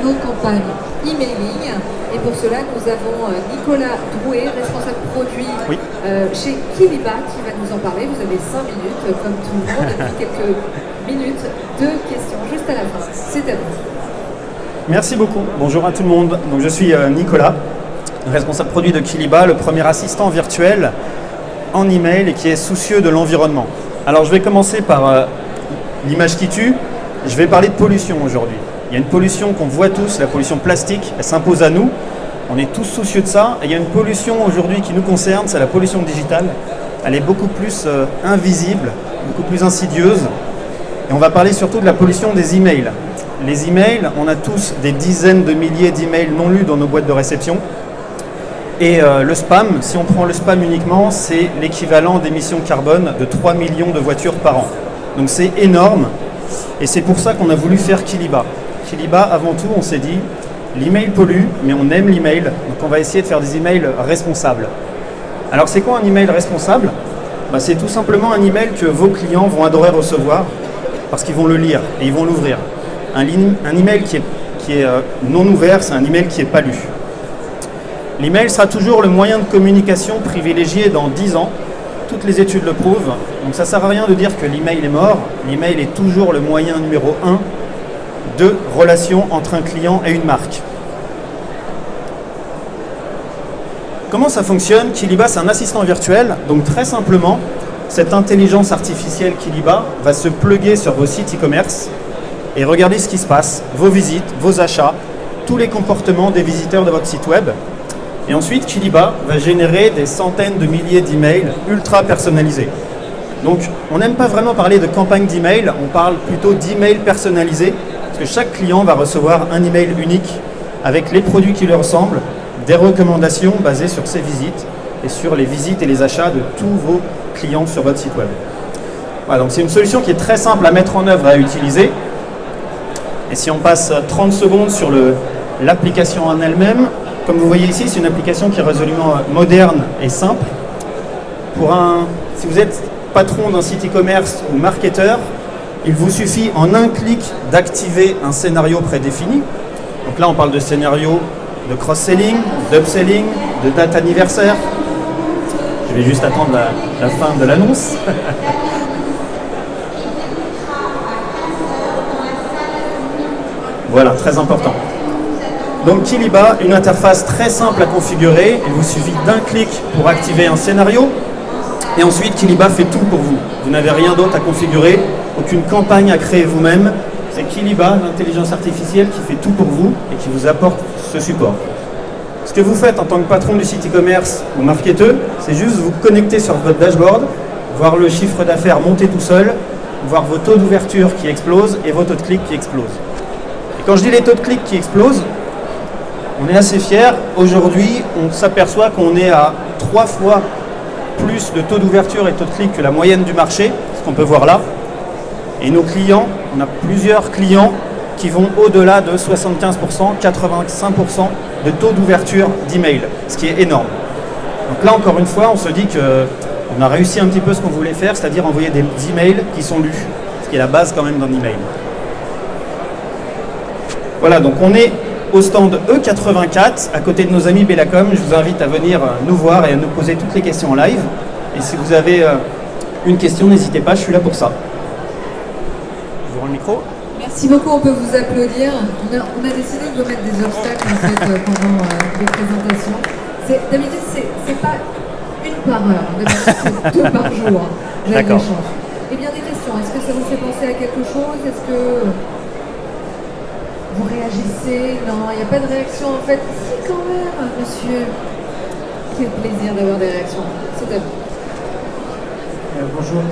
nos campagnes emailing. Et pour cela, nous avons Nicolas Drouet, responsable produit chez Kiliba, qui va nous en parler. Vous avez 5 minutes, comme tout le monde, et puis quelques minutes de questions juste à la fin. C'est à vous. Merci beaucoup. Bonjour à tout le monde. Donc, je suis Nicolas, responsable produit de Kiliba, le premier assistant virtuel en email et qui est soucieux de l'environnement. Alors, je vais commencer par l'image qui tue. Je vais parler de pollution aujourd'hui. Il y a une pollution qu'on voit tous, la pollution plastique, elle s'impose à nous. On est tous soucieux de ça. Et il y a une pollution aujourd'hui qui nous concerne, c'est la pollution digitale. Elle est beaucoup plus invisible, beaucoup plus insidieuse. Et on va parler surtout de la pollution des emails. Les emails, on a tous des dizaines de milliers d'emails non lus dans nos boîtes de réception. Et le spam, si on prend le spam uniquement, c'est l'équivalent d'émissions carbone de 3 millions de voitures par an. Donc c'est énorme. Et c'est pour ça qu'on a voulu faire Kiliba. Kiliba, avant tout, on s'est dit, l'email pollue, mais on aime l'email, donc on va essayer de faire des emails responsables. Alors c'est quoi un email responsable ? C'est tout simplement un email que vos clients vont adorer recevoir, parce qu'ils vont le lire et ils vont l'ouvrir. Un email qui est non ouvert, c'est un email qui n'est pas lu. L'email sera toujours le moyen de communication privilégié dans 10 ans. Toutes les études le prouvent. Donc ça ne sert à rien de dire que l'email est mort. L'email est toujours le moyen numéro 1 de relation entre un client et une marque. Comment ça fonctionne ? Kiliba, c'est un assistant virtuel. Donc très simplement, cette intelligence artificielle Kiliba va se plugger sur vos sites e-commerce et regarder ce qui se passe, vos visites, vos achats, tous les comportements des visiteurs de votre site web. Et ensuite, Kiliba va générer des centaines de milliers d'emails ultra personnalisés. Donc, on n'aime pas vraiment parler de campagne d'email, on parle plutôt d'emails personnalisés, parce que chaque client va recevoir un email unique avec les produits qui lui ressemblent, des recommandations basées sur ses visites et sur les visites et les achats de tous vos clients sur votre site web. Voilà, donc c'est une solution qui est très simple à mettre en œuvre et à utiliser. Et si on passe 30 secondes sur l'application en elle-même, comme vous voyez ici, c'est une application qui est résolument moderne et simple. Si vous êtes patron d'un site e-commerce ou marketeur, il vous suffit en un clic d'activer un scénario prédéfini. Donc là, on parle de scénario de cross-selling, d'upselling, de date anniversaire. Je vais juste attendre la fin de l'annonce. Voilà, très important. Donc Kiliba, une interface très simple à configurer. Il vous suffit d'un clic pour activer un scénario. Et ensuite, Kiliba fait tout pour vous. Vous n'avez rien d'autre à configurer, aucune campagne à créer vous-même. C'est Kiliba, l'intelligence artificielle, qui fait tout pour vous et qui vous apporte ce support. Ce que vous faites en tant que patron du site e-commerce ou marketeur, c'est juste vous connecter sur votre dashboard, voir le chiffre d'affaires monter tout seul, voir vos taux d'ouverture qui explosent et vos taux de clics qui explosent. Et quand je dis les taux de clics qui explosent, on est assez fiers. Aujourd'hui, on s'aperçoit qu'on est à 3 fois plus de taux d'ouverture et taux de clic que la moyenne du marché, ce qu'on peut voir là. Et nos clients, on a plusieurs clients qui vont au-delà de 75%, 85% de taux d'ouverture d'email, ce qui est énorme. Donc là, encore une fois, on se dit qu'on a réussi un petit peu ce qu'on voulait faire, c'est-à-dire envoyer des emails qui sont lus, ce qui est la base quand même d'un email. Voilà, donc on est au stand E84, à côté de nos amis Bellacom. Je vous invite à venir nous voir et à nous poser toutes les questions en live. Et si vous avez une question, n'hésitez pas, je suis là pour ça. Je vous rends le micro. Merci beaucoup, on peut vous applaudir. On a décidé de remettre des obstacles en fait, pendant les présentations. D'habitude, c'est pas une par heure, d'habitude c'est 2 par jour. D'accord. Eh bien, des questions. Est-ce que ça vous fait penser à quelque chose ? Est-ce que vous réagissez? Non, il n'y a pas de réaction en fait. Si, quand même, monsieur. Quel plaisir d'avoir des réactions. C'est à vous. Bonjour.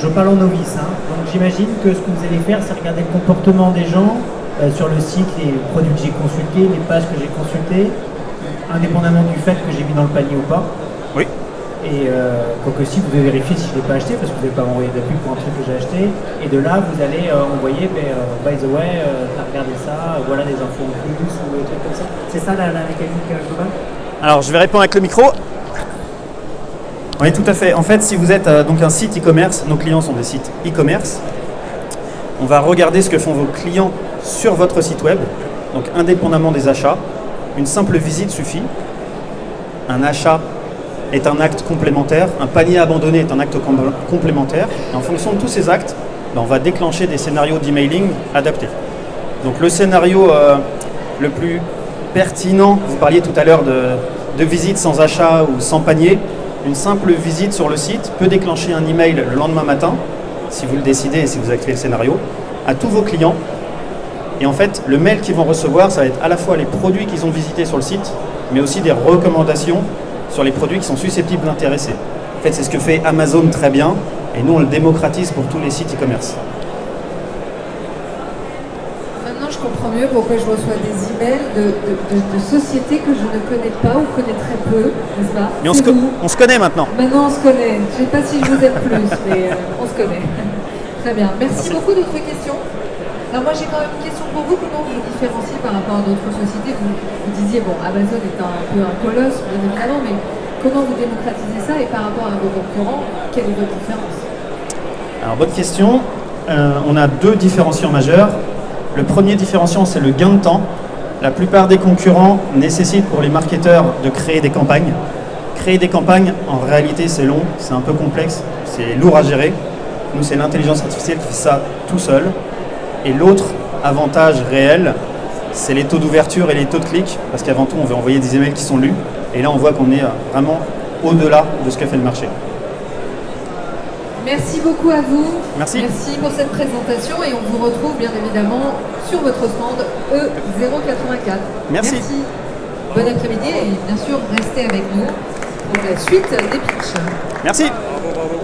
Je parle en novice. Donc j'imagine que ce que vous allez faire, c'est regarder le comportement des gens sur le site, les produits que j'ai consultés, les pages que j'ai consultées, indépendamment du fait que j'ai mis dans le panier ou pas. Oui. Et quoique si, vous devez vérifier si je ne l'ai pas acheté, parce que vous ne devez pas m'envoyer de la pub pour un truc que j'ai acheté. Et de là, vous allez envoyer, by the way, t'as regardé ça, voilà des infos en plus, ou des trucs comme ça. C'est ça la mécanique globale ? Alors, je vais répondre avec le micro. Oui, tout à fait. En fait, si vous êtes donc un site e-commerce, nos clients sont des sites e-commerce, on va regarder ce que font vos clients sur votre site web Donc indépendamment des achats, une simple visite suffit. Un achat est un acte complémentaire, un panier abandonné est un acte complémentaire. Et en fonction de tous ces actes, on va déclencher des scénarios d'emailing adaptés. Donc le scénario le plus pertinent, vous parliez tout à l'heure de visite sans achat ou sans panier, une simple visite sur le site peut déclencher un email le lendemain matin, si vous le décidez et si vous activez le scénario, à tous vos clients. Et en fait, le mail qu'ils vont recevoir, ça va être à la fois les produits qu'ils ont visités sur le site, mais aussi des recommandations sur les produits qui sont susceptibles d'intéresser. En fait, c'est ce que fait Amazon très bien, et nous, on le démocratise pour tous les sites e-commerce. Maintenant, je comprends mieux pourquoi je reçois des emails de sociétés que je ne connais pas ou connais très peu, n'est-ce pas? Mais on se connaît maintenant. Maintenant, on se connaît. Je ne sais pas si je vous aime plus, mais on se connaît. Très bien. Merci beaucoup. D'autres questions? Alors moi, j'ai quand même une question pour vous. Comment vous vous différenciez par rapport à d'autres sociétés? Vous disiez, bon, Amazon est un peu un colosse, bien évidemment, mais comment vous démocratisez ça et par rapport à vos concurrents, quelle est votre différence? Alors, bonne question. On a deux différenciants majeurs. Le premier différenciant, c'est le gain de temps. La plupart des concurrents nécessitent pour les marketeurs de créer des campagnes. Créer des campagnes, en réalité, c'est long, c'est un peu complexe, c'est lourd à gérer. Nous, c'est l'intelligence artificielle qui fait ça tout seul. Et l'autre avantage réel, c'est les taux d'ouverture et les taux de clic, parce qu'avant tout, on veut envoyer des emails qui sont lus. Et là, on voit qu'on est vraiment au-delà de ce que fait le marché. Merci beaucoup à vous. Merci. Merci pour cette présentation et on vous retrouve bien évidemment sur votre stand E084. Merci. Bon après-midi et bien sûr, restez avec nous pour la suite des pitchs. Merci. Bravo.